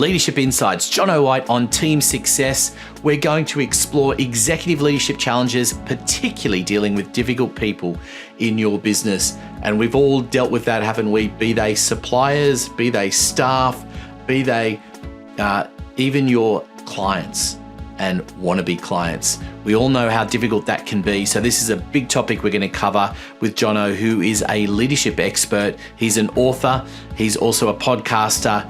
Leadership Insights, Jonno White on team success. We're going to explore executive leadership challenges, particularly dealing with difficult people in your business. And we've all dealt with that, haven't we? Be they suppliers, be they staff, be they even your clients and wannabe clients. We all know how difficult that can be. So this is a big topic we're going to cover with Jonno, who is a leadership expert. He's an author. He's also a podcaster.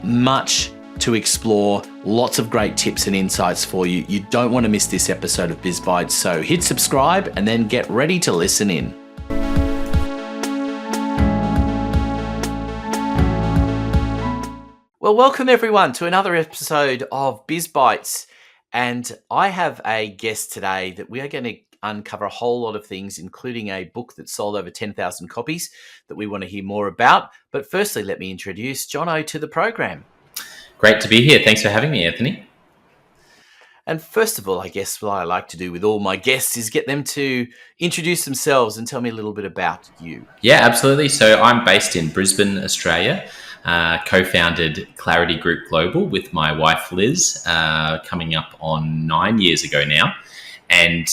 Much to explore, lots of great tips and insights for you. You don't want to miss this episode of Biz Bites. So hit subscribe and then get ready to listen in. Well, welcome everyone to another episode of Biz Bites. And I have a guest today that we are going to uncover a whole lot of things, including a book that sold over 10,000 copies that we want to hear more about. But firstly, let me introduce Jonno to the program. Great to be here. Thanks for having me, Anthony. And first of all, I guess what I like to do with all my guests is get them to introduce themselves and tell me a little bit about you. Yeah, absolutely. So I'm based in Brisbane, Australia. Co-founded Clarity Group Global with my wife, Liz, coming up on 9 years ago now. And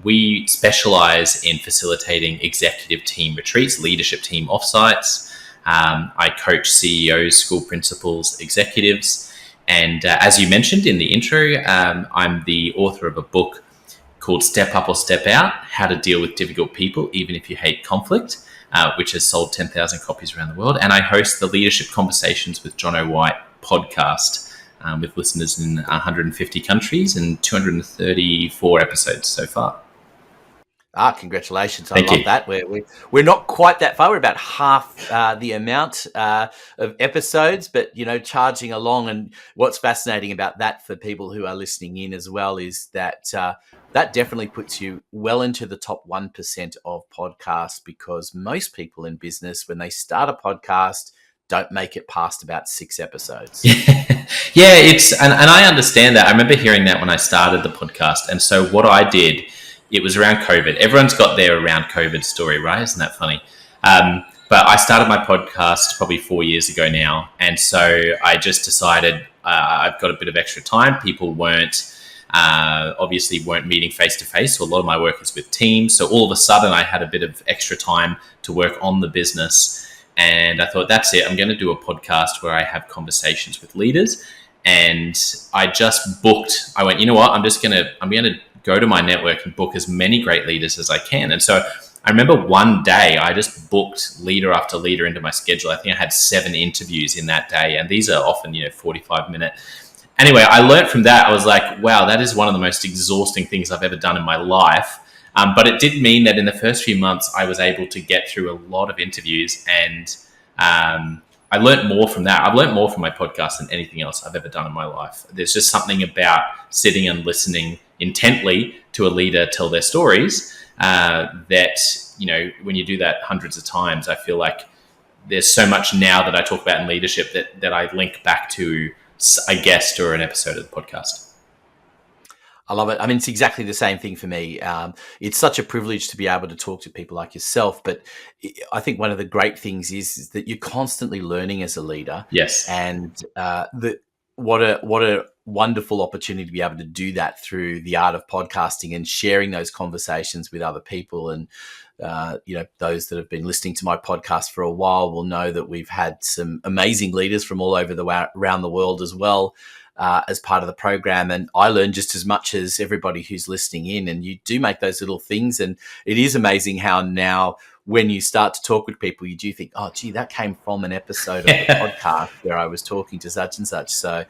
we specialize in facilitating executive team retreats, leadership team offsites. I coach CEOs, school principals, executives. And as you mentioned in the intro, I'm the author of a book called Step Up or Step Out, How to Deal with Difficult People, Even If You Hate Conflict, which has sold 10,000 copies around the world. And I host the Leadership Conversations with Jonno White podcast, with listeners in 150 countries and 234 episodes so far. Congratulations. I love that. We're not quite that far. We're about half the amount of episodes, but, charging along. And what's fascinating about that for people who are listening in as well is that that definitely puts you well into the top 1% of podcasts, because most people in business, when they start a podcast, don't make it past about 6 episodes. Yeah, and I understand that. I remember hearing that when I started the podcast. And so what I did, it was around COVID. Everyone's got their around COVID story, right? Isn't that funny? But I started my podcast probably 4 years ago now. And so I just decided I've got a bit of extra time. People obviously weren't meeting face to face. So a lot of my work is with teams. So all of a sudden I had a bit of extra time to work on the business. And I thought, that's it. I'm going to do a podcast where I have conversations with leaders. And I just booked, I went, you know what? I'm going to go to my network and book as many great leaders as I can. And so I remember one day I just booked leader after leader into my schedule. I think I had 7 interviews in that day. And these are often, 45-minute. Anyway, I learned from that. I was like, wow, that is one of the most exhausting things I've ever done in my life. But it did mean that in the first few months, I was able to get through a lot of interviews, and I learned more from that. I've learned more from my podcast than anything else I've ever done in my life. There's just something about sitting and listening intently to a leader tell their stories that, when you do that hundreds of times, I feel like there's so much now that I talk about in leadership that I link back to a guest or an episode of the podcast. I love it. I mean, it's exactly the same thing for me. It's such a privilege to be able to talk to people like yourself. But I think one of the great things is that you're constantly learning as a leader. Yes. And what a wonderful opportunity to be able to do that through the art of podcasting and sharing those conversations with other people. And those that have been listening to my podcast for a while will know that we've had some amazing leaders from all over around the world as well. As part of the program, and I learn just as much as everybody who's listening in. And you do make those little things, and it is amazing how now when you start to talk with people, you do think, oh gee, that came from an episode of the podcast where I was talking to such and such. So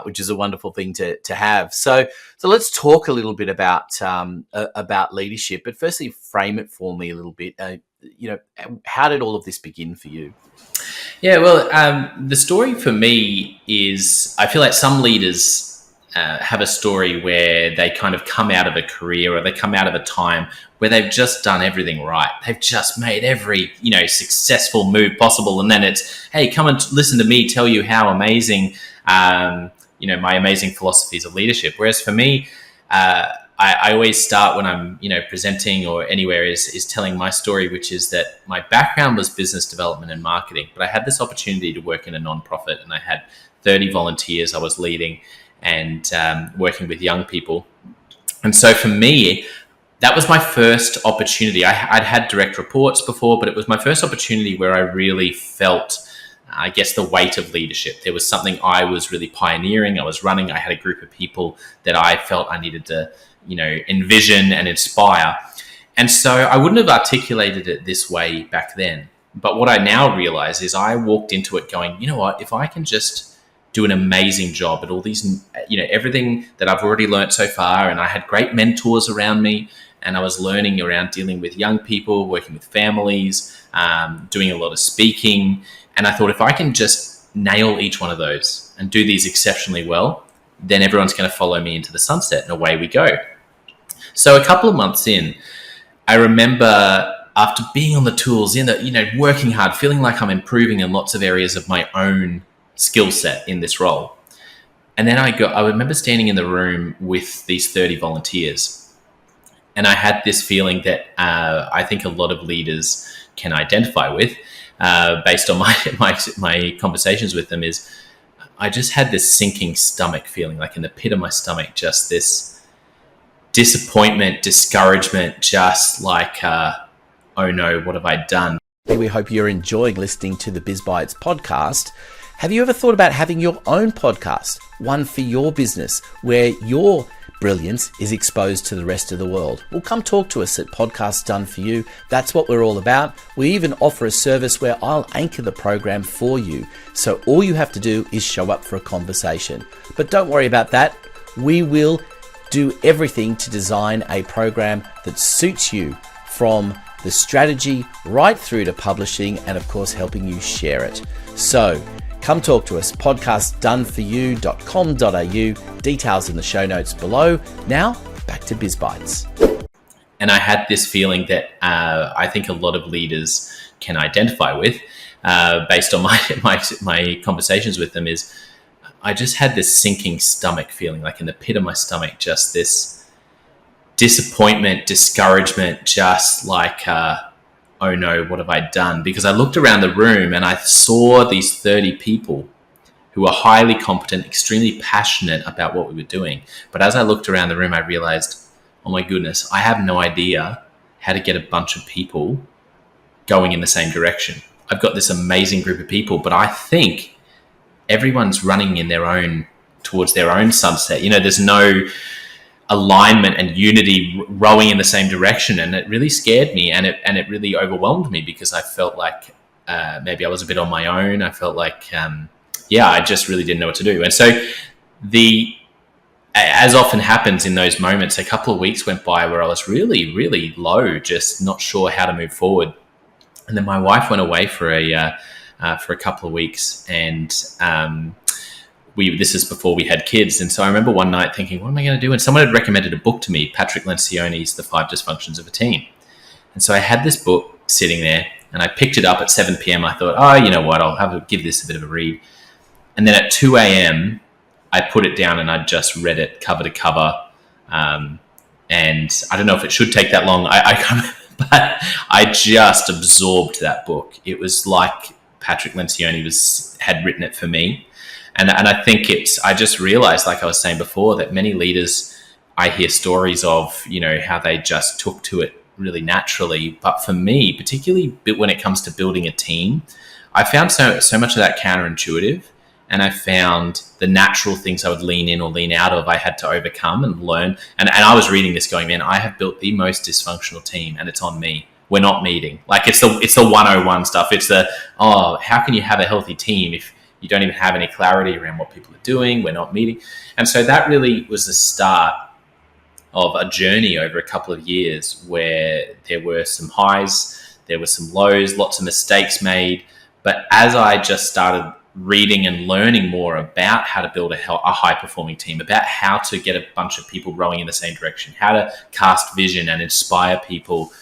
which is a wonderful thing to have. So let's talk a little bit about leadership, but firstly frame it for me a little bit. How did all of this begin for you? Yeah, well, the story for me is, I feel like some leaders have a story where they kind of come out of a career, or they come out of a time where they've just done everything right. They've just made every, successful move possible. And then it's, hey, come and listen to me tell you how amazing, my amazing philosophies of leadership. Whereas for me, I always start when I'm, presenting or anywhere is telling my story, which is that my background was business development and marketing, but I had this opportunity to work in a nonprofit, and I had 30 volunteers I was leading and working with young people. And so for me, that was my first opportunity. I'd had direct reports before, but it was my first opportunity where I really felt, I guess, the weight of leadership. There was something I was really pioneering. I was running. I had a group of people that I felt I needed to, envision and inspire. And so I wouldn't have articulated it this way back then. But what I now realize is I walked into it going, you know what, if I can just do an amazing job at all these, everything that I've already learned so far, and I had great mentors around me, and I was learning around dealing with young people, working with families, doing a lot of speaking. And I thought, if I can just nail each one of those and do these exceptionally well, then everyone's going to follow me into the sunset, and away we go. So a couple of months in, I remember after being on the tools, working hard, feeling like I'm improving in lots of areas of my own skill set in this role. And then I remember standing in the room with these 30 volunteers. And I had this feeling that I think a lot of leaders can identify with, based on my conversations with them, is I just had this sinking stomach feeling, like in the pit of my stomach, just this disappointment, discouragement, just like, oh no, what have I done? We hope you're enjoying listening to the Biz Bites podcast. Have you ever thought about having your own podcast, one for your business, where your brilliance is exposed to the rest of the world? Well, come talk to us at Podcasts Done For You. That's what we're all about. We even offer a service where I'll anchor the program for you. So all you have to do is show up for a conversation. But don't worry about that. We will do everything to design a program that suits you, from the strategy right through to publishing, and of course helping you share it. So come talk to us, podcastdoneforyou.com.au, details in the show notes below. Now back to Biz Bites. And I had this feeling that I think a lot of leaders can identify with, based on my conversations with them, is I just had this sinking stomach feeling, like in the pit of my stomach, just this disappointment, discouragement, just like, oh no, what have I done? Because I looked around the room and I saw these 30 people who were highly competent, extremely passionate about what we were doing. But as I looked around the room, I realized, oh my goodness, I have no idea how to get a bunch of people going in the same direction. I've got this amazing group of people, but I think everyone's running towards their own sunset. There's no alignment and unity rowing in the same direction. And it really scared me, and it really overwhelmed me, because I felt like maybe I was a bit on my own. I felt like, I just really didn't know what to do. And so as often happens in those moments, a couple of weeks went by where I was really, really low, just not sure how to move forward. And then my wife went away for a couple of weeks, and this is before we had kids. And so I remember one night thinking, what am I going to do? And someone had recommended a book to me, Patrick Lencioni's The 5 Dysfunctions of a Team. And so I had this book sitting there, and I picked it up at 7 p.m. I thought, oh, you know what? I'll give this a bit of a read. And then at 2 a.m., I put it down and I just read it cover to cover. And I don't know if it should take that long, but I just absorbed that book. It was like Patrick Lencioni had written it for me. And I think I just realized, like I was saying before, that many leaders, I hear stories of, how they just took to it really naturally. But for me, particularly when it comes to building a team, I found so much of that counterintuitive. And I found the natural things I would lean in or lean out of, I had to overcome and learn. And I was reading this going, man, I have built the most dysfunctional team, and it's on me. We're not meeting. Like, it's the 101 stuff. It's how can you have a healthy team if you don't even have any clarity around what people are doing? We're not meeting. And so that really was the start of a journey over a couple of years where there were some highs, there were some lows, lots of mistakes made. But as I just started reading and learning more about how to build a high-performing team, about how to get a bunch of people rowing in the same direction, how to cast vision and inspire people,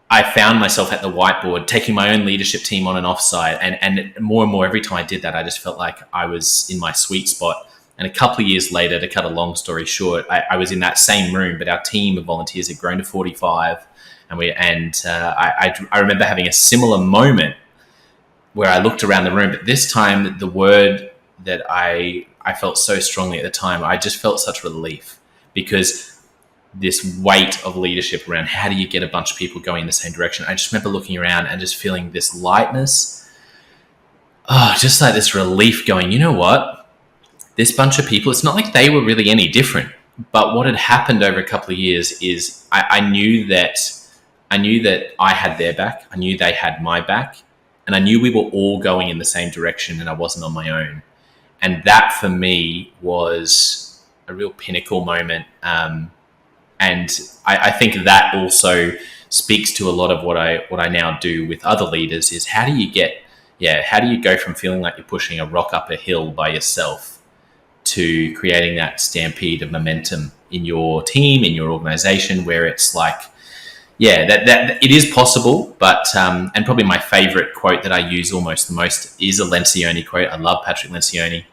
I found myself at the whiteboard taking my own leadership team on and offsite. And more and more, every time I did that, I just felt like I was in my sweet spot. And a couple of years later, to cut a long story short, I was in that same room, but our team of volunteers had grown to 45. I remember having a similar moment where I looked around the room, but this time the word that I felt so strongly at the time, I just felt such relief, because this weight of leadership around how do you get a bunch of people going in the same direction. I just remember looking around and just feeling this lightness, just like this relief going, you know what? This bunch of people, it's not like they were really any different, but what had happened over a couple of years is I knew that I had their back. I knew they had my back, and I knew we were all going in the same direction and I wasn't on my own. And that for me was a real pinnacle moment. And I think that also speaks to a lot of what I now do with other leaders is how do you go from feeling like you're pushing a rock up a hill by yourself to creating that stampede of momentum in your team, in your organization, where it's like, that it is possible. But and probably my favorite quote that I use almost the most is a Lencioni quote. I love Patrick Lencioni,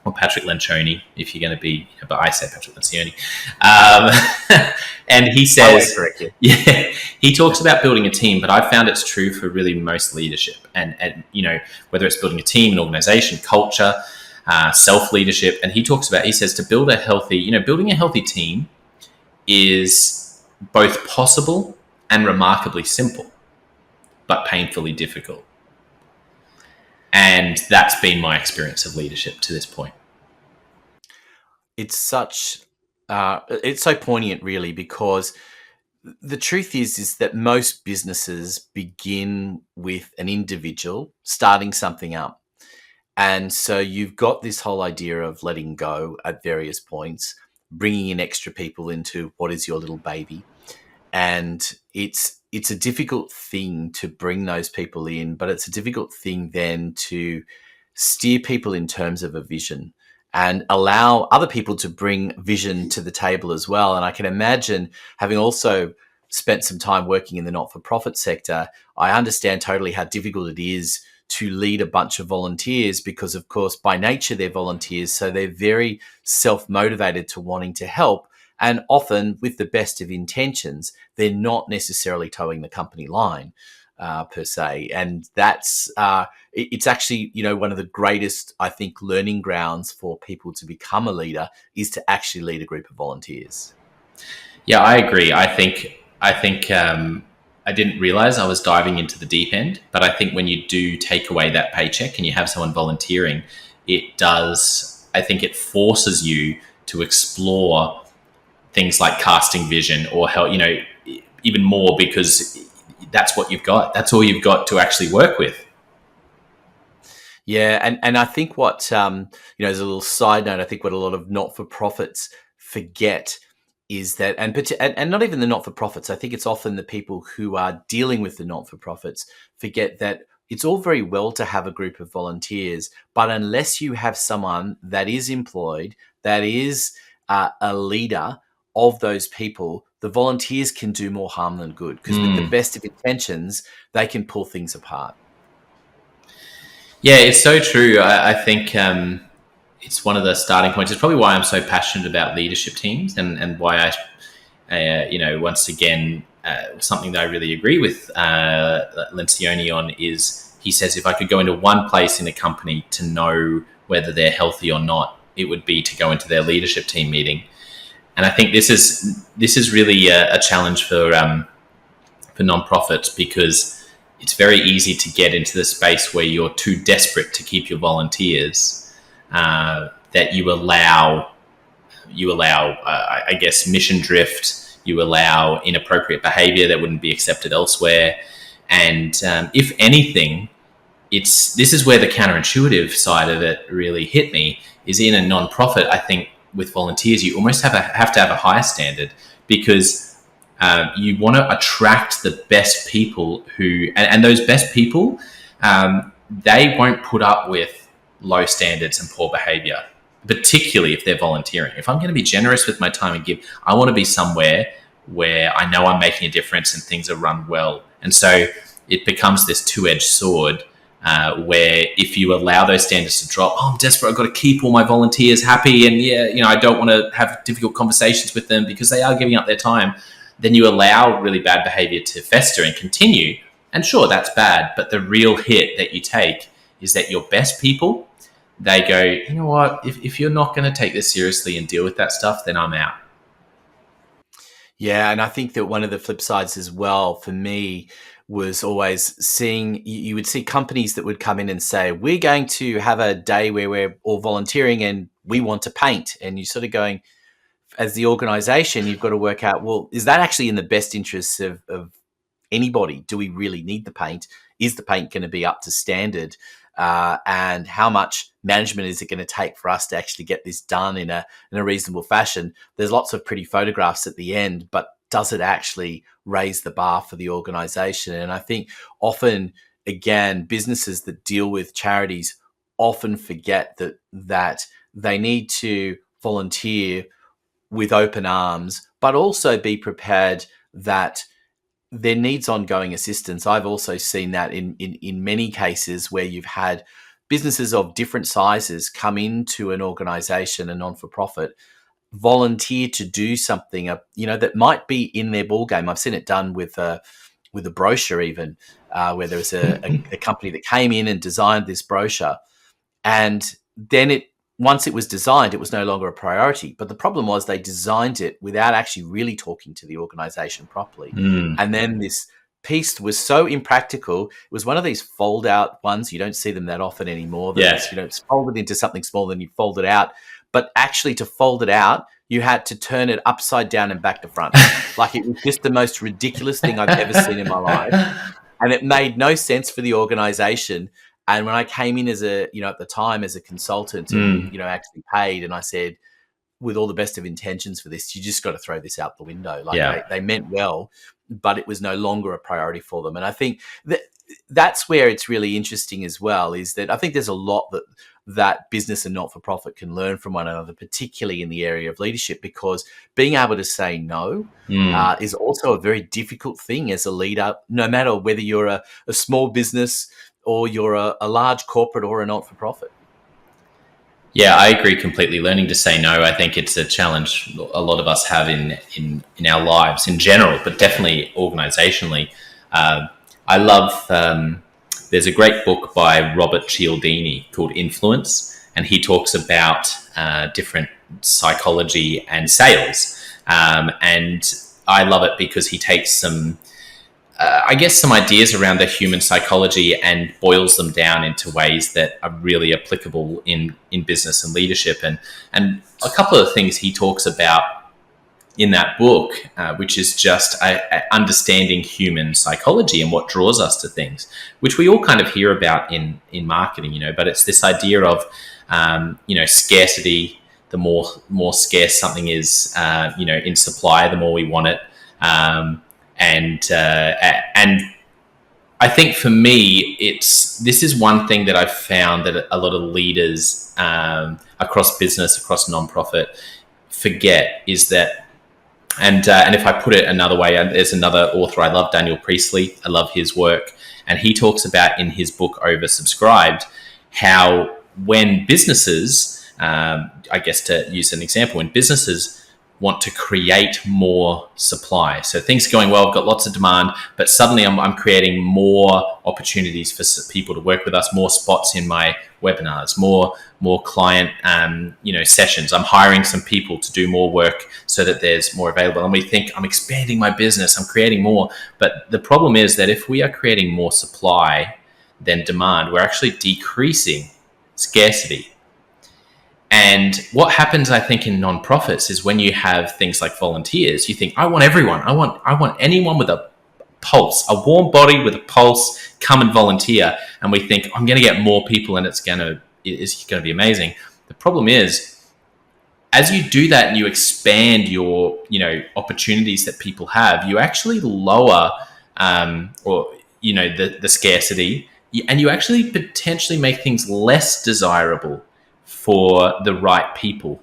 or Patrick Lencioni, if you're going to be, but I say Patrick Lencioni. And he says, he talks about building a team, but I found it's true for really most leadership. And whether it's building a team, an organization, culture, self-leadership. And he says to building a healthy team is both possible and remarkably simple, but painfully difficult. And that's been my experience of leadership to this point. It's so poignant, really, because the truth is that most businesses begin with an individual starting something up. And so you've got this whole idea of letting go at various points, bringing in extra people into what is your little baby. And it's a difficult thing to bring those people in, but it's a difficult thing then to steer people in terms of a vision and allow other people to bring vision to the table as well. And I can imagine, having also spent some time working in the not-for-profit sector, I understand totally how difficult it is to lead a bunch of volunteers because, of course, by nature, they're volunteers. So they're very self-motivated to wanting to help. And often, with the best of intentions, they're not necessarily towing the company line per se. And that's it's actually, one of the greatest, I think, learning grounds for people to become a leader is to actually lead a group of volunteers. Yeah, I agree. I think I didn't realize I was diving into the deep end, but I think when you do take away that paycheck and you have someone volunteering, I think it forces you to explore things like casting vision or help, even more, because that's what you've got. That's all you've got to actually work with. Yeah. And I think what, as a little side note, I think what a lot of not-for-profits forget is that, and not even the not-for-profits, I think it's often the people who are dealing with the not-for-profits forget that it's all very well to have a group of volunteers, but unless you have someone that is employed, that is a leader of those people, the volunteers can do more harm than good, because with the best of intentions, they can pull things apart. Yeah, it's so true. I think it's one of the starting points. It's probably why I'm so passionate about leadership teams and why once again, something that I really agree with Lencioni on is he says, if I could go into one place in a company to know whether they're healthy or not, it would be to go into their leadership team meeting. And I think this is really a challenge for nonprofits, because it's very easy to get into the space where you're too desperate to keep your volunteers, that you allow, I guess, mission drift. You allow inappropriate behavior that wouldn't be accepted elsewhere. And if anything, this is where the counterintuitive side of it really hit me, is in a nonprofit. I think with volunteers, you almost have to have a higher standard, because you want to attract the best people and those best people, they won't put up with low standards and poor behavior, particularly if they're volunteering. If I'm going to be generous with my time and give, I want to be somewhere where I know I'm making a difference and things are run well. And so it becomes this two-edged sword. where if you allow those standards to drop, I'm desperate, I've got to keep all my volunteers happy, and I don't want to have difficult conversations with them because they are giving up their time, then you allow really bad behavior to fester and continue. And sure, that's bad, but the real hit that you take is that your best people, they go, you know what, if you're not going to take this seriously and deal with that stuff, then I'm out. Yeah, and I think that one of the flip sides as well for me was always seeing, you would see companies that would come in and say, we're going to have a day where we're all volunteering and we want to paint. And you're sort of going, as the organization, you've got to work out, well, is that actually in the best interests of anybody? Do we really need the paint? Is the paint going to be up to standard? And how much management is it going to take for us to actually get this done in a reasonable fashion? There's lots of pretty photographs at the end, but does it actually raise the bar for the organization? And I think often, again, businesses that deal with charities often forget that they need to volunteer with open arms, but also be prepared that there needs ongoing assistance. I've also seen that in many cases where you've had businesses of different sizes come into an organization, a non-for-profit, volunteer to do something, that might be in their ball game. I've seen it done with a brochure even, where there was a company that came in and designed this brochure, and then once it was designed, it was no longer a priority. But the problem was they designed it without actually really talking to the organization properly. And then this piece was so impractical. It was one of these fold out ones. You don't see them that often anymore. Yes. It's folded into something smaller than you fold it out. But actually to fold it out, you had to turn it upside down and back to front. Like, it was just the most ridiculous thing I've ever seen in my life. And it made no sense for the organization. And when I came in as at the time as a consultant and, actually paid, and I said, with all the best of intentions for this, you just got to throw this out the window. Like, they meant well, but it was no longer a priority for them. And I think that's where it's really interesting as well, is that I think there's a lot that business and not-for-profit can learn from one another, particularly in the area of leadership, because being able to say no is also a very difficult thing as a leader, no matter whether you're a small business or you're a large corporate or a not-for-profit. Yeah, I agree completely. Learning to say no, I think it's a challenge a lot of us have in our lives in general, but definitely organizationally. I love, there's a great book by Robert Cialdini called Influence, and he talks about different psychology and sales. And I love it because he takes some ideas around the human psychology and boils them down into ways that are really applicable in business and leadership. And a couple of things he talks about in that book, which is just understanding human psychology and what draws us to things, which we all kind of hear about in marketing, but it's this idea of, scarcity. The more scarce something is, in supply, the more we want it. And I think for me, this is one thing that I've found that a lot of leaders across business, across nonprofit, forget is that, and if I put it another way, there's another author I love, Daniel Priestley. I love his work, and he talks about in his book Oversubscribed how when businesses, I guess to use an example, when businesses want to create more supply. So things are going well, I've got lots of demand, but suddenly I'm creating more opportunities for people to work with us, more spots in my webinars, more client sessions. I'm hiring some people to do more work so that there's more available. And we think, I'm expanding my business, I'm creating more. But the problem is that if we are creating more supply than demand, we're actually decreasing scarcity. And what happens, I think, in nonprofits is when you have things like volunteers, you think, I want everyone. I want anyone with a pulse, a warm body with a pulse, come and volunteer. And we think, I'm going to get more people and it's going to be amazing. The problem is, as you do that and you expand your, opportunities that people have, you actually lower, the scarcity, and you actually potentially make things less desirable for the right people.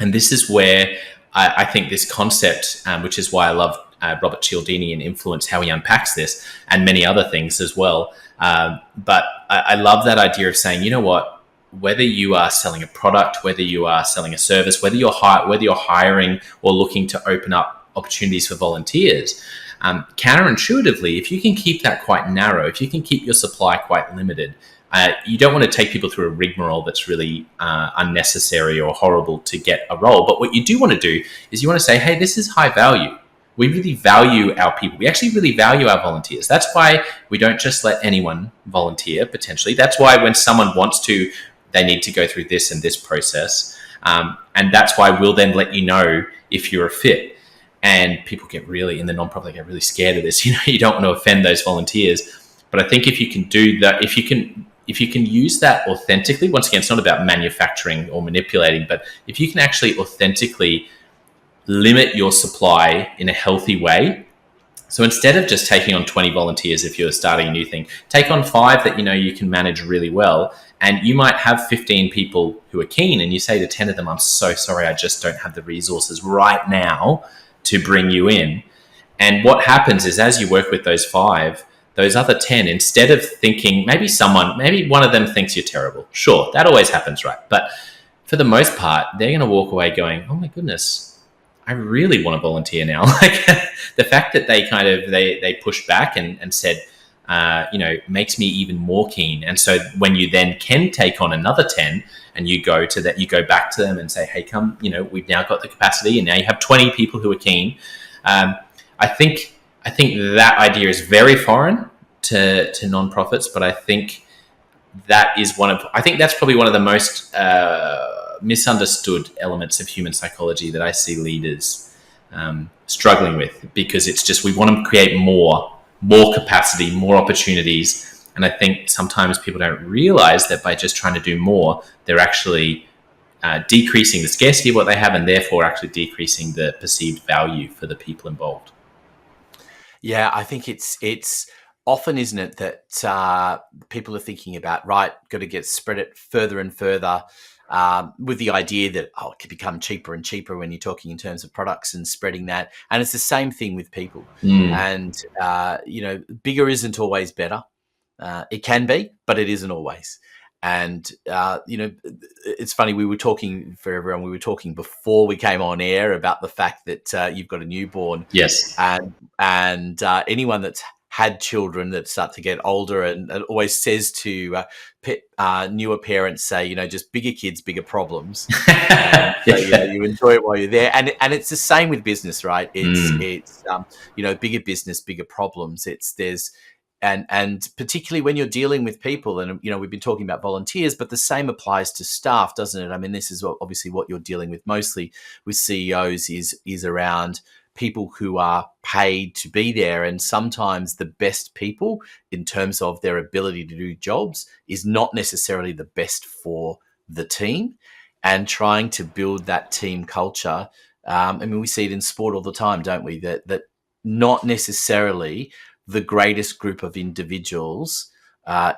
And this is where I think this concept, which is why I love Robert Cialdini in Influence, how he unpacks this, and many other things as well. But I love that idea of saying, you know what, whether you are selling a product, whether you are selling a service, whether you're hiring or looking to open up opportunities for volunteers, counterintuitively, if you can keep that quite narrow, if you can keep your supply quite limited, you don't want to take people through a rigmarole that's really unnecessary or horrible to get a role. But what you do want to do is you want to say, hey, this is high value. We really value our people. We actually really value our volunteers. That's why we don't just let anyone volunteer, potentially. That's why when someone wants to, they need to go through this and this process. And that's why we'll then let you know if you're a fit. And people get really, in the nonprofit, they get really scared of this. You don't want to offend those volunteers. But I think if you can do that, if you can use that authentically, once again, it's not about manufacturing or manipulating, but if you can actually authentically limit your supply in a healthy way. So instead of just taking on 20 volunteers, if you're starting a new thing, take on 5 that you can manage really well. And you might have 15 people who are keen, and you say to 10 of them, I'm so sorry, I just don't have the resources right now to bring you in. And what happens is, as you work with those 5, those other 10, instead of thinking, maybe one of them thinks you're terrible. Sure, that always happens, right? But for the most part, they're going to walk away going, oh my goodness, I really want to volunteer now. Like the fact that they pushed back and said, makes me even more keen. And so when you then can take on another 10 and you go back to them and say, hey, come, we've now got the capacity and now you have 20 people who are keen. I think that idea is very foreign to nonprofits, but I think that's probably one of the most misunderstood elements of human psychology that I see leaders struggling with, because it's just, we want to create more capacity, more opportunities. And I think sometimes people don't realize that by just trying to do more, they're actually decreasing the scarcity of what they have, and therefore actually decreasing the perceived value for the people involved. Yeah, I think it's often, isn't it, that people are thinking about, right, got to spread it further and further, with the idea that, it could become cheaper and cheaper when you're talking in terms of products and spreading that. And it's the same thing with people. And, bigger isn't always better. It can be, but it isn't always. And, it's funny, we were talking before we came on air about the fact that you've got a newborn. Yes. And anyone that's had children that start to get older, and it always says to newer parents, say, just bigger kids, bigger problems. So, you enjoy it while you're there. And it's the same with business, right? It's bigger business, bigger problems. And particularly when you're dealing with people, and we've been talking about volunteers, but the same applies to staff, doesn't it? I mean, this is obviously what you're dealing with mostly with CEOs is around people who are paid to be there. And sometimes the best people, in terms of their ability to do jobs, is not necessarily the best for the team. And trying to build that team culture, we see it in sport all the time, don't we? That not necessarily the greatest group of individuals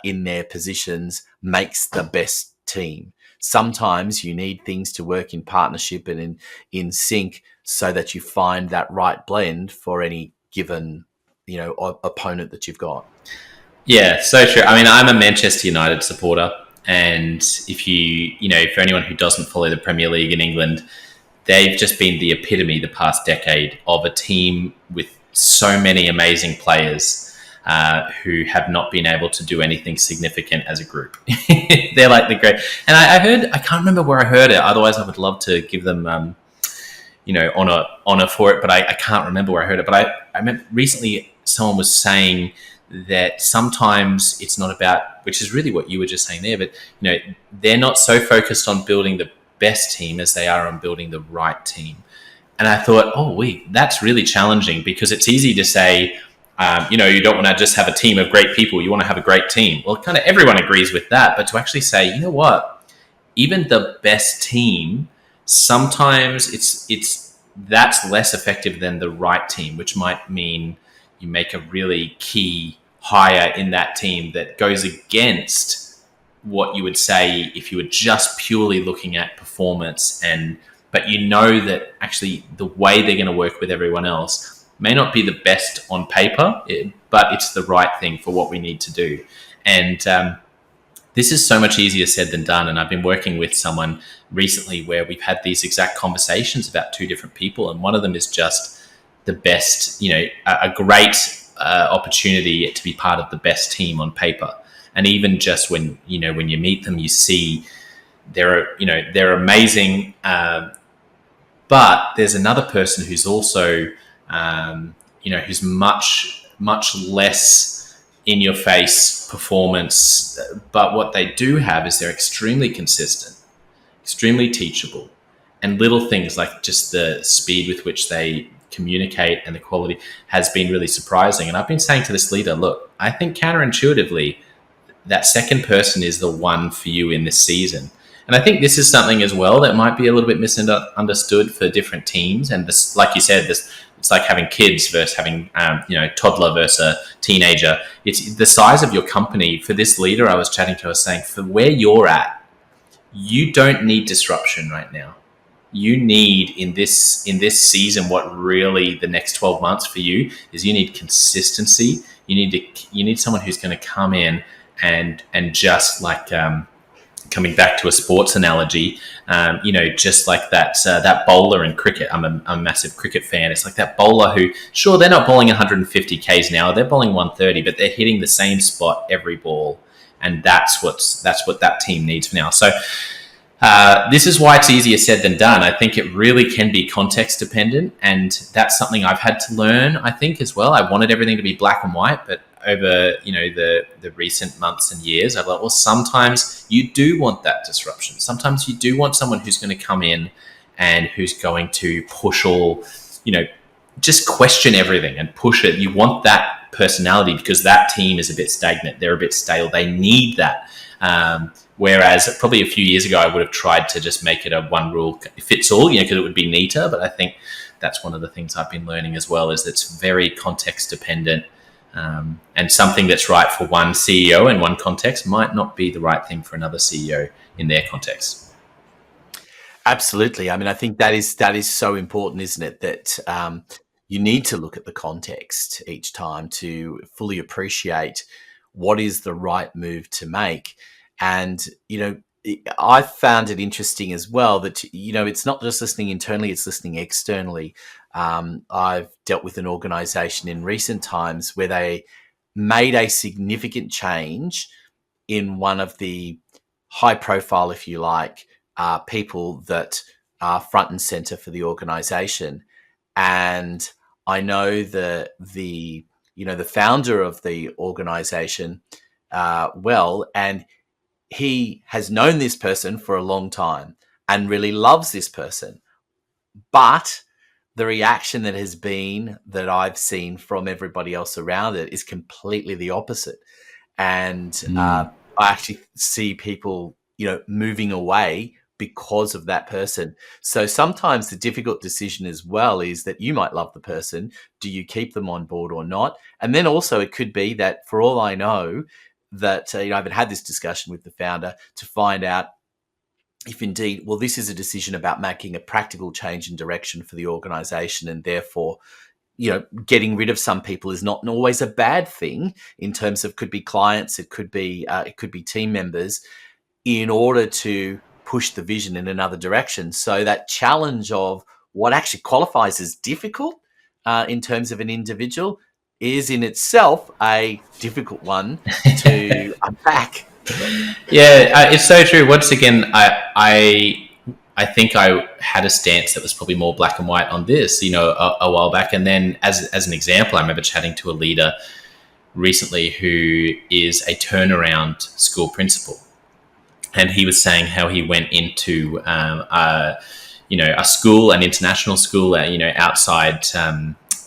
in their positions makes the best team. Sometimes you need things to work in partnership and in sync, so that you find that right blend for any given, opponent that you've got. Yeah, so true. I mean, I'm a Manchester United supporter, and if for anyone who doesn't follow the Premier League in England, they've just been the epitome the past decade of a team with so many amazing players who have not been able to do anything significant as a group. They're like the great. And I can't remember where I heard it. Otherwise, I would love to give them, honor for it. But I can't remember where I heard it. But I remember recently someone was saying that sometimes it's not about, which is really what you were just saying there, but they're not so focused on building the best team as they are on building the right team. And I thought, that's really challenging, because it's easy to say, you don't want to just have a team of great people. You want to have a great team. Well, kind of everyone agrees with that. But to actually say, you know what, even the best team, sometimes that's less effective than the right team, which might mean you make a really key hire in that team that goes against what you would say if you were just purely looking at performance, but that actually the way they're going to work with everyone else may not be the best on paper, but it's the right thing for what we need to do. And this is so much easier said than done. And I've been working with someone recently where we've had these exact conversations about two different people. And one of them is just the best, a great opportunity to be part of the best team on paper. And even just when you meet them, you see they're amazing. But there's another person who's also, who's much, much less in your face performance. But what they do have is they're extremely consistent, extremely teachable, and little things like just the speed with which they communicate and the quality has been really surprising. And I've been saying to this leader, look, I think counterintuitively, that second person is the one for you in this season. And I think this is something as well that might be a little bit misunderstood for different teams. And this, like you said, it's like having kids versus having, toddler versus a teenager. It's the size of your company. For this leader I was chatting to, I was saying, for where you're at, you don't need disruption right now. You need in this season, what really the next 12 months for you is, you need consistency. You need someone who's going to come in and just like, coming back to a sports analogy, just like that bowler in cricket. I'm a massive cricket fan. It's like that bowler who, sure, they're not bowling 150 Ks an hour, they're bowling 130, but they're hitting the same spot every ball, and that's what that team needs for now. So this is why it's easier said than done. I think it really can be context dependent, and that's something I've had to learn, I think, as well. I wanted everything to be black and white, but over the recent months and years, I've thought, well, sometimes you do want that disruption. Sometimes you do want someone who's going to come in and who's going to push all, just question everything and push it. You want that personality because that team is a bit stagnant. They're a bit stale. They need that. Whereas probably a few years ago, I would have tried to just make it a one rule fits all, because it would be neater. But I think that's one of the things I've been learning as well, is it's very context dependent. And something that's right for one CEO in one context might not be the right thing for another CEO in their context. Absolutely. I mean, I think that is so important, isn't it? That you need to look at the context each time to fully appreciate what is the right move to make. And, I found it interesting as well that, it's not just listening internally, it's listening externally. I've dealt with an organization in recent times where they made a significant change in one of the high profile, if you like, people that are front and center for the organization. And I know the founder of the organization well, and he has known this person for a long time and really loves this person. But the reaction that I've seen from everybody else around it is completely the opposite. And I actually see people, moving away because of that person. So sometimes the difficult decision as well is that you might love the person. Do you keep them on board or not? And then also it could be that, for all I know, that I haven't had this discussion with the founder to find out if indeed, well, this is a decision about making a practical change in direction for the organization, and therefore, getting rid of some people is not always a bad thing in terms of, could be clients, it could be team members, in order to push the vision in another direction. So that challenge of what actually qualifies as difficult in terms of an individual is in itself a difficult one to unpack. Yeah, it's so true. Once again, I think I had a stance that was probably more black and white on this, a while back. And then as an example, I remember chatting to a leader recently who is a turnaround school principal. And he was saying how he went into, a school, an international school, outside,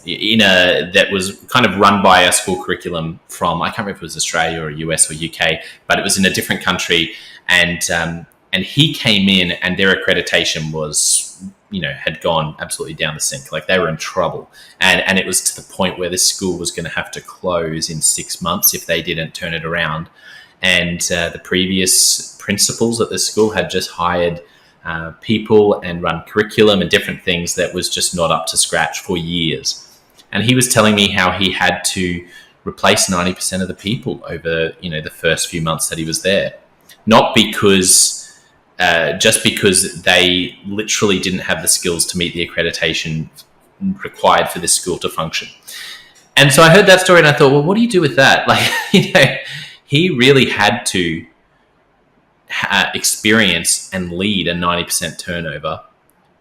that was kind of run by a school curriculum from, I can't remember if it was Australia or US or UK, but it was in a different country. And he came in and their accreditation was, had gone absolutely down the sink. Like, they were in trouble. And it was to the point where this school was going to have to close in 6 months if they didn't turn it around. And the previous principals at the school had just hired people and run curriculum and different things that was just not up to scratch for years. And he was telling me how he had to replace 90% of the people over, the first few months that he was there. Not because, just because they literally didn't have the skills to meet the accreditation required for this school to function. And so I heard that story and I thought, well, what do you do with that? Like, he really had to experience and lead a 90% turnover.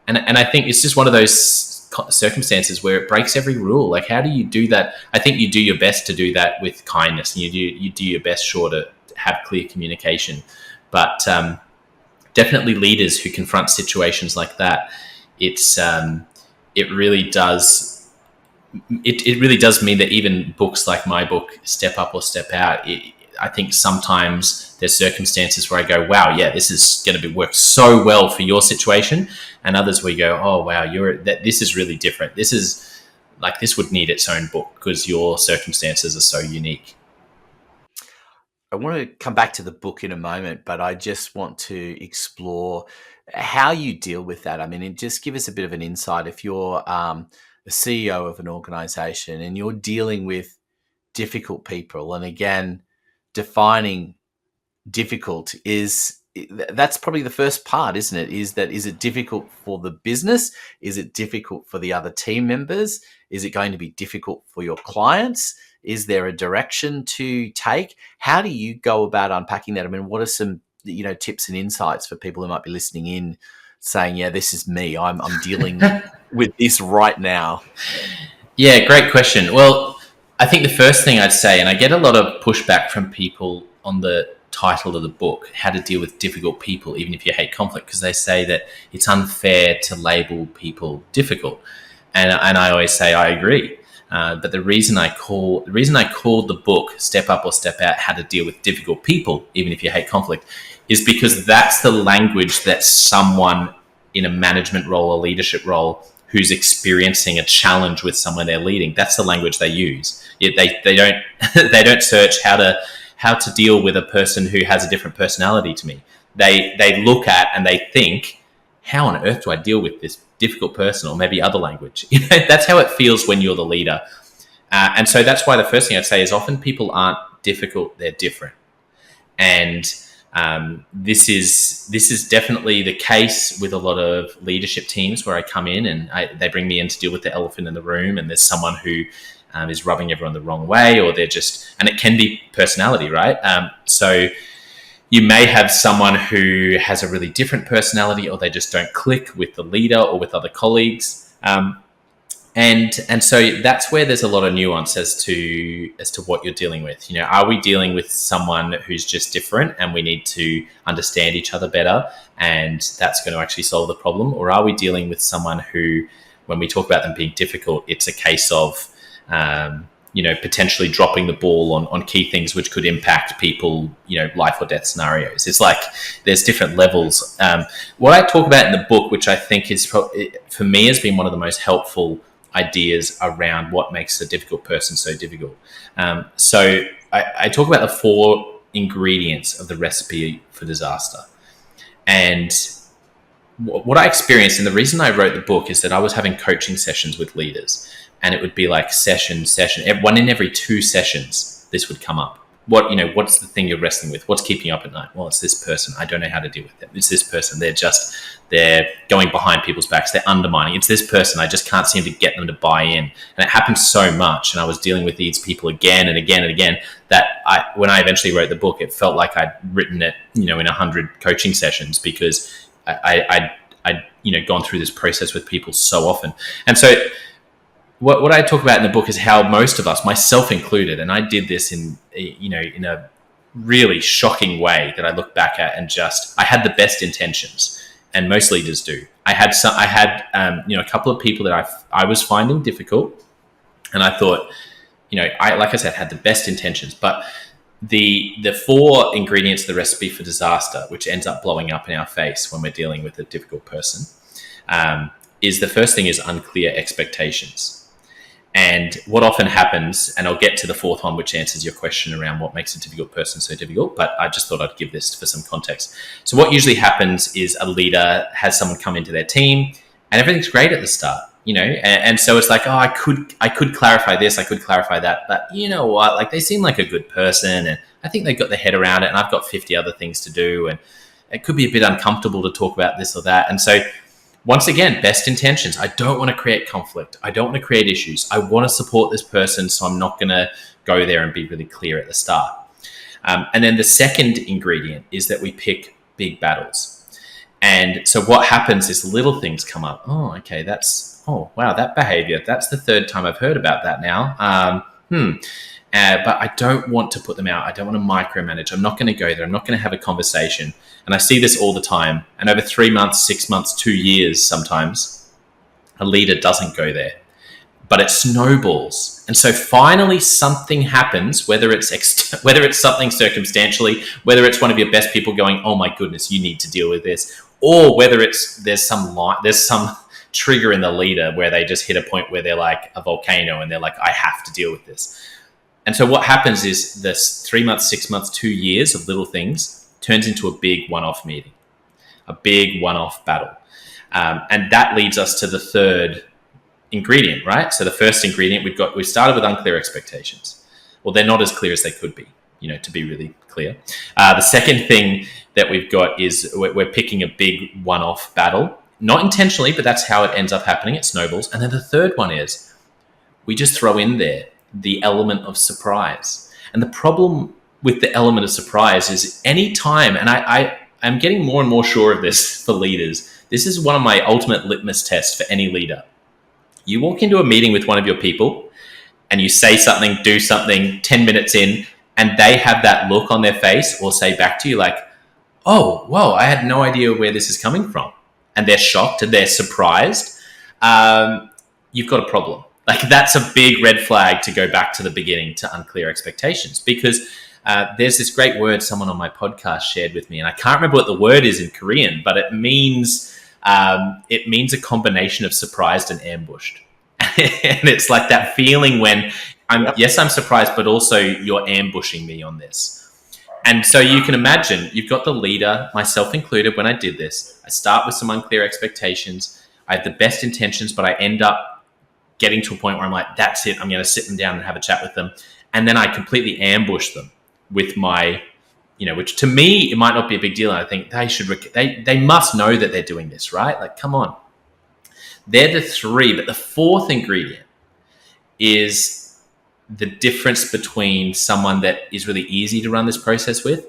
And I think it's just one of those circumstances where it breaks every rule. Like, how do you do that? I think you do your best to do that with kindness, and you do your best, sure, to have clear communication. But definitely leaders who confront situations like that, it really does. It really does mean that even books like my book, Step Up or Step Out, I think sometimes there's circumstances where I go, wow, yeah, this is going to work so well for your situation. And others where you go, oh, wow, this is really different. This would need its own book because your circumstances are so unique. I want to come back to the book in a moment, but I just want to explore how you deal with that. I mean, just give us a bit of an insight. If you're the CEO of an organization and you're dealing with difficult people, and again, defining difficult that's probably the first part, isn't it? Is it difficult for the business? Is it difficult for the other team members? Is it going to be difficult for your clients? Is there a direction to take? How do you go about unpacking that? I mean, what are some tips and insights for people who might be listening in, saying, yeah, this is me. I'm dealing with this right now. Yeah, great question. Well, I think the first thing I'd say, and I get a lot of pushback from people on the title of the book, How to Deal with Difficult People, Even If You Hate Conflict, because they say that it's unfair to label people difficult. And I always say I agree. But the reason I called the book Step Up or Step Out, How to Deal with Difficult People, Even If You Hate Conflict, is because that's the language that someone in a management role or leadership role who's experiencing a challenge with someone they're leading, that's the language they use. Yet they don't they don't search how to deal with a person who has a different personality to me. They look at and they think, how on earth do I deal with this difficult person, or maybe other language? That's how it feels when you're the leader. And so that's why the first thing I'd say is often people aren't difficult, they're different. And this is definitely the case with a lot of leadership teams where I come in and they bring me in to deal with the elephant in the room, and there's someone who is rubbing everyone the wrong way, or they're just, and it can be personality, right? So you may have someone who has a really different personality, or they just don't click with the leader or with other colleagues. And so that's where there's a lot of nuance as to what you're dealing with. Are we dealing with someone who's just different and we need to understand each other better, and that's going to actually solve the problem? Or are we dealing with someone who, when we talk about them being difficult, it's a case of potentially dropping the ball on key things which could impact people, life or death scenarios. It's like there's different levels. What I talk about in the book, which I think is for me has been one of the most helpful ideas around what makes a difficult person so difficult. So I talk about the 4 ingredients of the recipe for disaster. And what I experienced, and the reason I wrote the book, is that I was having coaching sessions with leaders, and it would be like session, one in every 2 sessions, this would come up. What's the thing you're wrestling with? What's keeping you up at night? Well, it's this person. I don't know how to deal with them. It's this person. They're going behind people's backs. They're undermining. It's this person. I just can't seem to get them to buy in. And it happens so much. And I was dealing with these people again and again and again that when I eventually wrote the book, it felt like I'd written it, in 100 coaching sessions, because I'd gone through this process with people so often. And so what I talk about in the book is how most of us, myself included, and I did this in a really shocking way that I look back at, and I had the best intentions, and most leaders do. I had a couple of people that I was finding difficult, and I thought, like I said, had the best intentions, but the 4 ingredients of the recipe for disaster, which ends up blowing up in our face when we're dealing with a difficult person, is the first thing is unclear expectations. And what often happens, and I'll get to the 4th one, which answers your question around what makes a difficult person so difficult, but I just thought I'd give this for some context. So what usually happens is a leader has someone come into their team and everything's great at the start. and so it's like, oh, I could clarify this, I could clarify that, but you know what, like they seem like a good person, and I think they got their head around it, and I've got 50 other things to do, and it could be a bit uncomfortable to talk about this or that. And so once again, best intentions. I don't want to create conflict. I don't want to create issues. I want to support this person, so I'm not going to go there and be really clear at the start. And then the second ingredient is that we pick big battles. And so what happens is little things come up. Oh, okay, oh, wow, that behavior, that's the third time I've heard about that now. But I don't want to put them out. I don't want to micromanage. I'm not going to go there. I'm not going to have a conversation. And I see this all the time. And over 3 months, 6 months, 2 years, sometimes a leader doesn't go there, but it snowballs. And so finally something happens, whether it's something circumstantially, whether it's one of your best people going, oh my goodness, you need to deal with this, or whether there's some trigger in the leader where they just hit a point where they're like a volcano and they're like, I have to deal with this. And so what happens is this 3 months, 6 months, 2 years of little things turns into a big one-off meeting, a big one-off battle. And that leads us to the third ingredient, right? So the first ingredient we started with unclear expectations. Well, they're not as clear as they could be, to be really clear. The second thing that we've got is we're picking a big one-off battle, not intentionally, but that's how it ends up happening. It snowballs. And then the third one is we just throw in there the element of surprise. And the problem with the element of surprise is any time, and I'm getting more and more sure of this for leaders, this is one of my ultimate litmus tests for any leader. You walk into a meeting with one of your people and you say something, do something 10 minutes in, and they have that look on their face or say back to you like, oh, whoa, I had no idea where this is coming from. And they're shocked and they're surprised. You've got a problem. Like that's a big red flag to go back to the beginning, to unclear expectations, because there's this great word someone on my podcast shared with me, and I can't remember what the word is in Korean, but it means a combination of surprised and ambushed. And it's like that feeling when I'm surprised, but also you're ambushing me on this. And so you can imagine you've got the leader, myself included. When I did this, I start with some unclear expectations. I have the best intentions, but I end up getting to a point where I'm like, that's it. I'm going to sit them down and have a chat with them. And then I completely ambush them with my, which to me, it might not be a big deal. And I think they must know that they're doing this, right? Like, come on. They're the three. But the fourth ingredient is the difference between someone that is really easy to run this process with.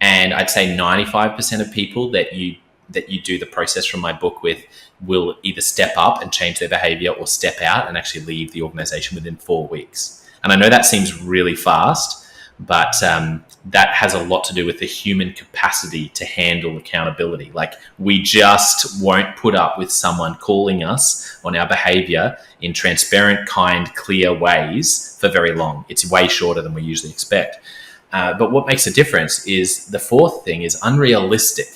And I'd say 95% of people that you do the process from my book with will either step up and change their behavior or step out and actually leave the organization within 4 weeks. And I know that seems really fast, but that has a lot to do with the human capacity to handle accountability. Like we just won't put up with someone calling us on our behavior in transparent, kind, clear ways for very long. It's way shorter than we usually expect. But what makes a difference is the fourth thing is unrealistic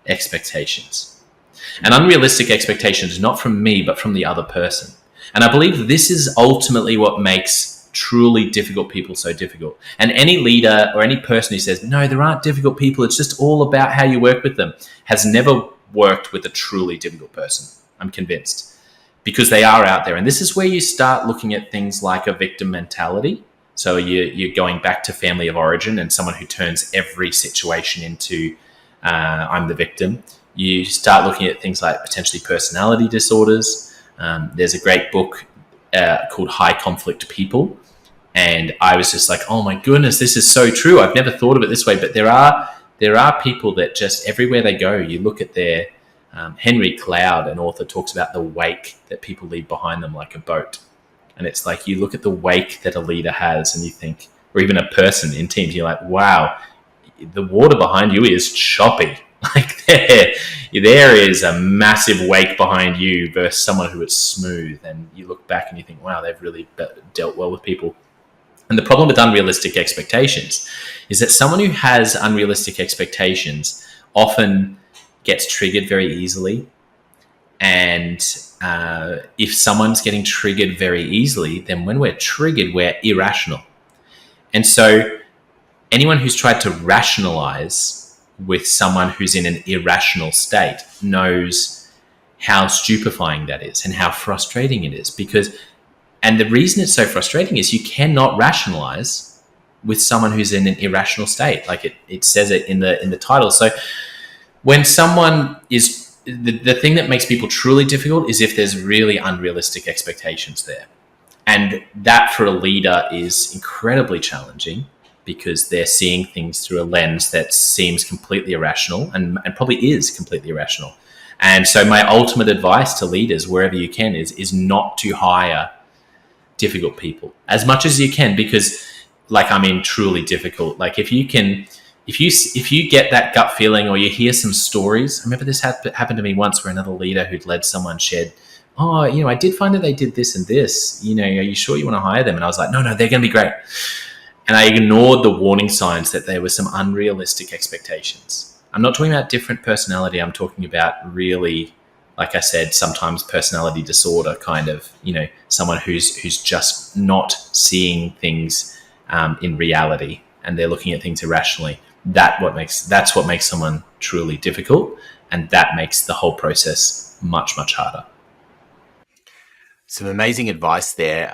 expectations. And unrealistic expectations, not from me, but from the other person. And I believe this is ultimately what makes truly difficult people so difficult. And any leader or any person who says, no, there aren't difficult people, it's just all about how you work with them, has never worked with a truly difficult person. I'm convinced. Because they are out there. And this is where you start looking at things like a victim mentality. So you're going back to family of origin and someone who turns every situation into I'm the victim. You start looking at things like potentially personality disorders. There's a great book called High Conflict People. And I was just like, oh my goodness, this is so true. I've never thought of it this way. But there are people that just everywhere they go, you look at their Henry Cloud, an author, talks about the wake that people leave behind them like a boat. And it's like you look at the wake that a leader has and you think, or even a person in teams, you're like, wow, the water behind you is choppy. Like there is a massive wake behind you versus someone who is smooth. And you look back and you think, wow, they've really dealt well with people. And the problem with unrealistic expectations is that someone who has unrealistic expectations often gets triggered very easily. And if someone's getting triggered very easily, then when we're triggered, we're irrational. And so anyone who's tried to rationalize with someone who's in an irrational state knows how stupefying that is and how frustrating it is. And the reason it's so frustrating is you cannot rationalize with someone who's in an irrational state. Like it says it in the title. So when someone is, the thing that makes people truly difficult is if there's really unrealistic expectations there. And that for a leader is incredibly challenging because they're seeing things through a lens that seems completely irrational and probably is completely irrational. And so my ultimate advice to leaders, wherever you can, is not to hire difficult people as much as you can, because truly difficult. Like if you get that gut feeling or you hear some stories. I remember this happened to me once where another leader who'd led someone shared, oh, I did find that they did this and this, are you sure you want to hire them? And I was like, no, they're going to be great. And I ignored the warning signs that there were some unrealistic expectations. I'm not talking about different personality. I'm talking about really, like I said, sometimes personality disorder kind of, someone who's just not seeing things in reality and they're looking at things irrationally. That's what makes someone truly difficult, and that makes the whole process much, much harder. Some amazing advice there.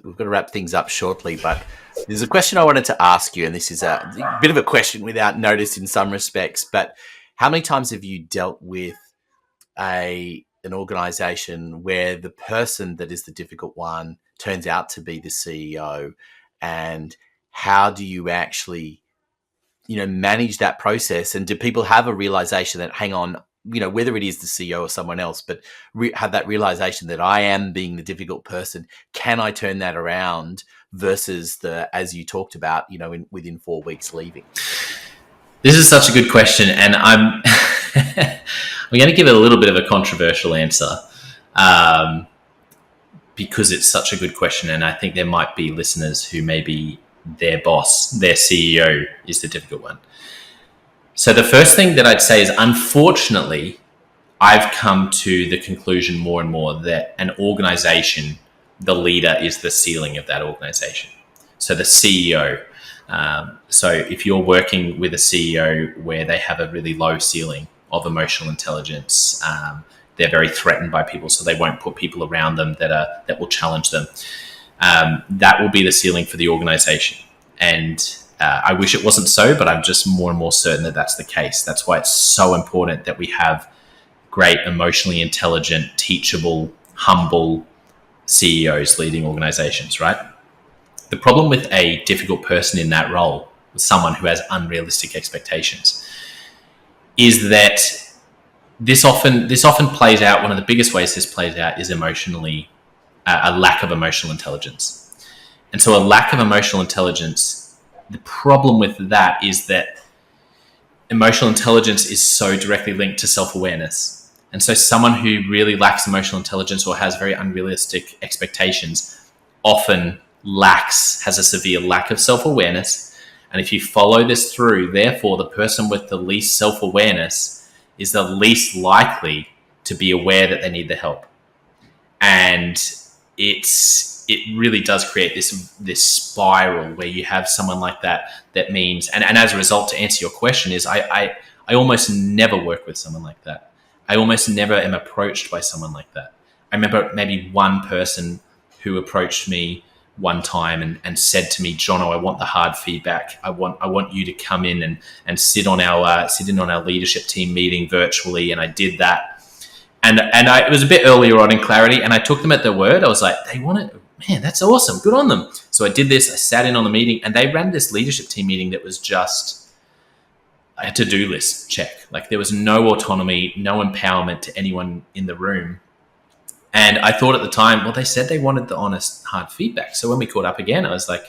We've got to wrap things up shortly, but there's a question I wanted to ask you, and this is a bit of a question without notice in some respects, but how many times have you dealt with an organization where the person that is the difficult one turns out to be the CEO, and how do you actually manage that process? And do people have a realization that, hang on, whether it is the CEO or someone else, but have that realization that I am being the difficult person? Can I turn that around versus as you talked about, within 4 weeks leaving? This is such a good question, and I'm I'm going to give it a little bit of a controversial answer because it's such a good question, and I think there might be listeners who maybe their boss, their CEO, is the difficult one. So the first thing that I'd say is, unfortunately, I've come to the conclusion more and more that an organization, the leader is the ceiling of that organization. So the CEO. So if you're working with a CEO where they have a really low ceiling of emotional intelligence, they're very threatened by people, so they won't put people around them that will challenge them. That will be the ceiling for the organization. And I wish it wasn't so, but I'm just more and more certain that that's the case. That's why it's so important that we have great, emotionally intelligent, teachable, humble CEOs leading organizations, right? The problem with a difficult person in that role, with someone who has unrealistic expectations, is that this often plays out. One of the biggest ways this plays out is emotionally a lack of emotional intelligence. And so a lack of emotional intelligence, the problem with that is that emotional intelligence is so directly linked to self-awareness. And so someone who really lacks emotional intelligence or has very unrealistic expectations often has a severe lack of self-awareness. And if you follow this through, therefore, the person with the least self-awareness is the least likely to be aware that they need the help. And it really does create this spiral where you have someone like that means, and as a result, to answer your question, is I almost never work with someone like that. I almost never am approached by someone like that. I remember maybe one person who approached me one time and said to me, Jonno, I want the hard feedback. I want you to come in and sit in on our leadership team meeting virtually. And I did that. And it was a bit earlier on in Clarity, and I took them at their word. I was like, they want it. Man, that's awesome. Good on them. So I did this. I sat in on the meeting, and they ran this leadership team meeting that was just a to-do list check. Like there was no autonomy, no empowerment to anyone in the room. And I thought at the time, well, they said they wanted the honest, hard feedback. So when we caught up again, I was like,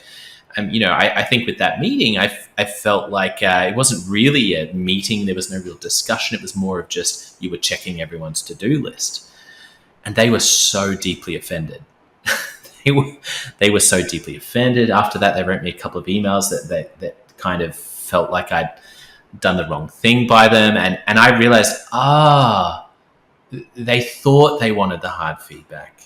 I think with that meeting, I felt like it wasn't really a meeting. There was no real discussion. It was more of just you were checking everyone's to-do list. And they were so deeply offended. They were so deeply offended. After that, they wrote me a couple of emails that kind of felt like I'd done the wrong thing by them. And I realized, they thought they wanted the hard feedback,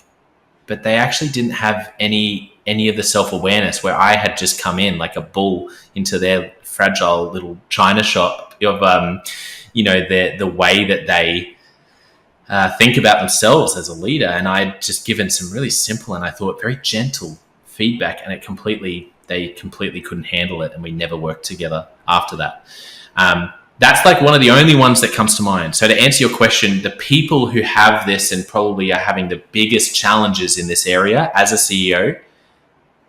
but they actually didn't have any of the self-awareness, where I had just come in like a bull into their fragile little china shop of, the way that think about themselves as a leader. And I'd just given some really simple and I thought very gentle feedback, and they completely couldn't handle it, and we never worked together after that. That's like one of the only ones that comes to mind. So to answer your question, the people who have this and probably are having the biggest challenges in this area as a CEO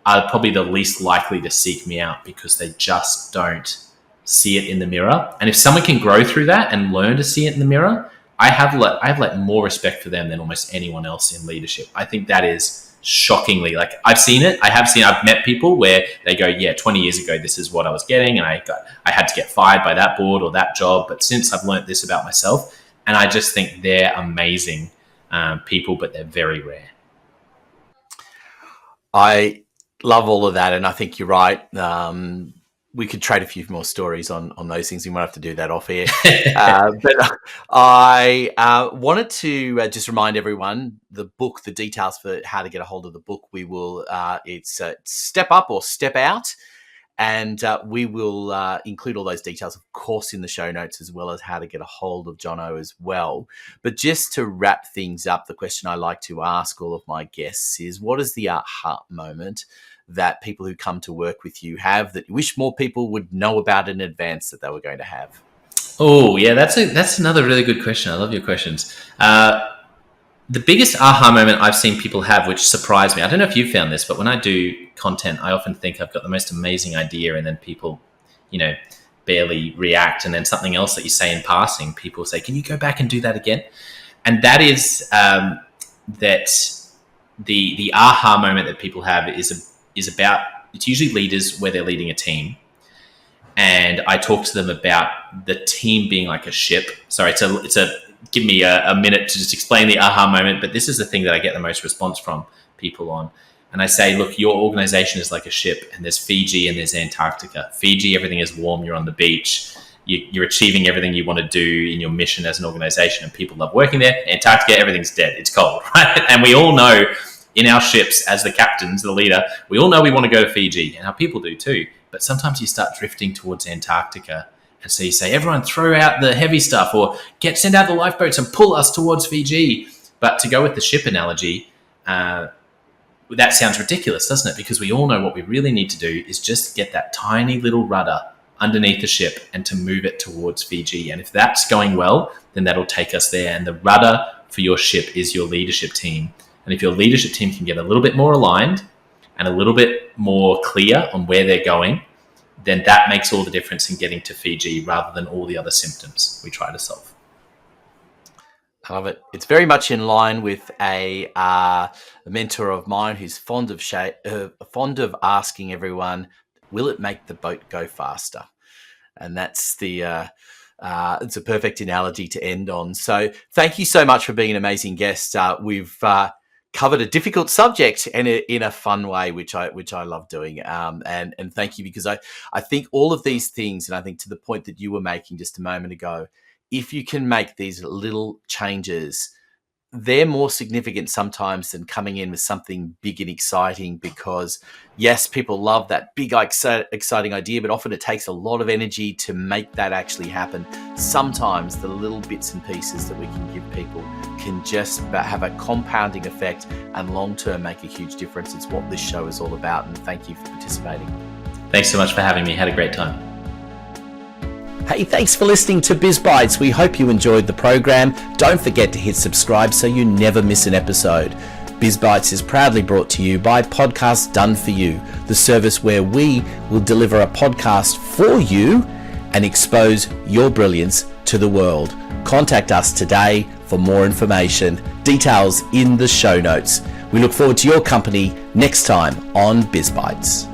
are probably the least likely to seek me out, because they just don't see it in the mirror. And if someone can grow through that and learn to see it in the mirror, I have like more respect for them than almost anyone else in leadership. I think that is shockingly, like, I've met people where they go, yeah, 20 years ago, this is what I was getting, and I had to get fired by that board or that job, but since I've learned this about myself. And I just think they're amazing people, but they're very rare. I love all of that, and I think you're right. We could trade a few more stories on those things. We might have to do that off air. But I wanted to just remind everyone, the book, the details for how to get a hold of the book, we will, it's Step Up or Step Out. And we will include all those details, of course, in the show notes, as well as how to get a hold of Jonno as well. But just to wrap things up, the question I like to ask all of my guests is, what is the aha moment that people who come to work with you have that you wish more people would know about in advance that they were going to have? Oh, yeah, that's another really good question. I love your questions. The biggest aha moment I've seen people have, which surprised me, I don't know if you found this, but when I do content, I often think I've got the most amazing idea, and then people, barely react. And then something else that you say in passing, people say, can you go back and do that again? And that is that the aha moment that people have is about, it's usually leaders where they're leading a team. And I talk to them about the team being like a ship. Sorry, give me a minute to just explain the aha moment, but this is the thing that I get the most response from people on. And I say, look, your organization is like a ship, and there's Fiji and there's Antarctica. Fiji, everything is warm, you're on the beach, you're achieving everything you want to do in your mission as an organization, and people love working there. Antarctica, everything's dead, it's cold, right? And we all know in our ships, as the captains, the leader, we all know we want to go to Fiji, and our people do too. But sometimes you start drifting towards Antarctica. And so you say, everyone throw out the heavy stuff, or send out the lifeboats and pull us towards Fiji. But to go with the ship analogy, that sounds ridiculous, doesn't it? Because we all know what we really need to do is just get that tiny little rudder underneath the ship and to move it towards Fiji. And if that's going well, then that'll take us there. And the rudder for your ship is your leadership team. And if your leadership team can get a little bit more aligned and a little bit more clear on where they're going, then that makes all the difference in getting to Fiji, rather than all the other symptoms we try to solve. I love it. It's very much in line with a mentor of mine who's fond of asking everyone, will it make the boat go faster? And that's it's a perfect analogy to end on. So thank you so much for being an amazing guest. We've covered a difficult subject and in a fun way, which I love doing. And thank you, because I think all of these things, and I think to the point that you were making just a moment ago, if you can make these little changes, they're more significant sometimes than coming in with something big and exciting, because yes, people love that big, exciting idea, but often it takes a lot of energy to make that actually happen. Sometimes the little bits and pieces that we can give people can just have a compounding effect and long-term make a huge difference. It's what this show is all about, and thank you for participating. Thanks so much for having me. Had a great time. Hey, thanks for listening to Biz Bites. We hope you enjoyed the program. Don't forget to hit subscribe so you never miss an episode. Biz Bites is proudly brought to you by Podcasts Done For You, the service where we will deliver a podcast for you and expose your brilliance to the world. Contact us today for more information. Details in the show notes. We look forward to your company next time on Biz Bites.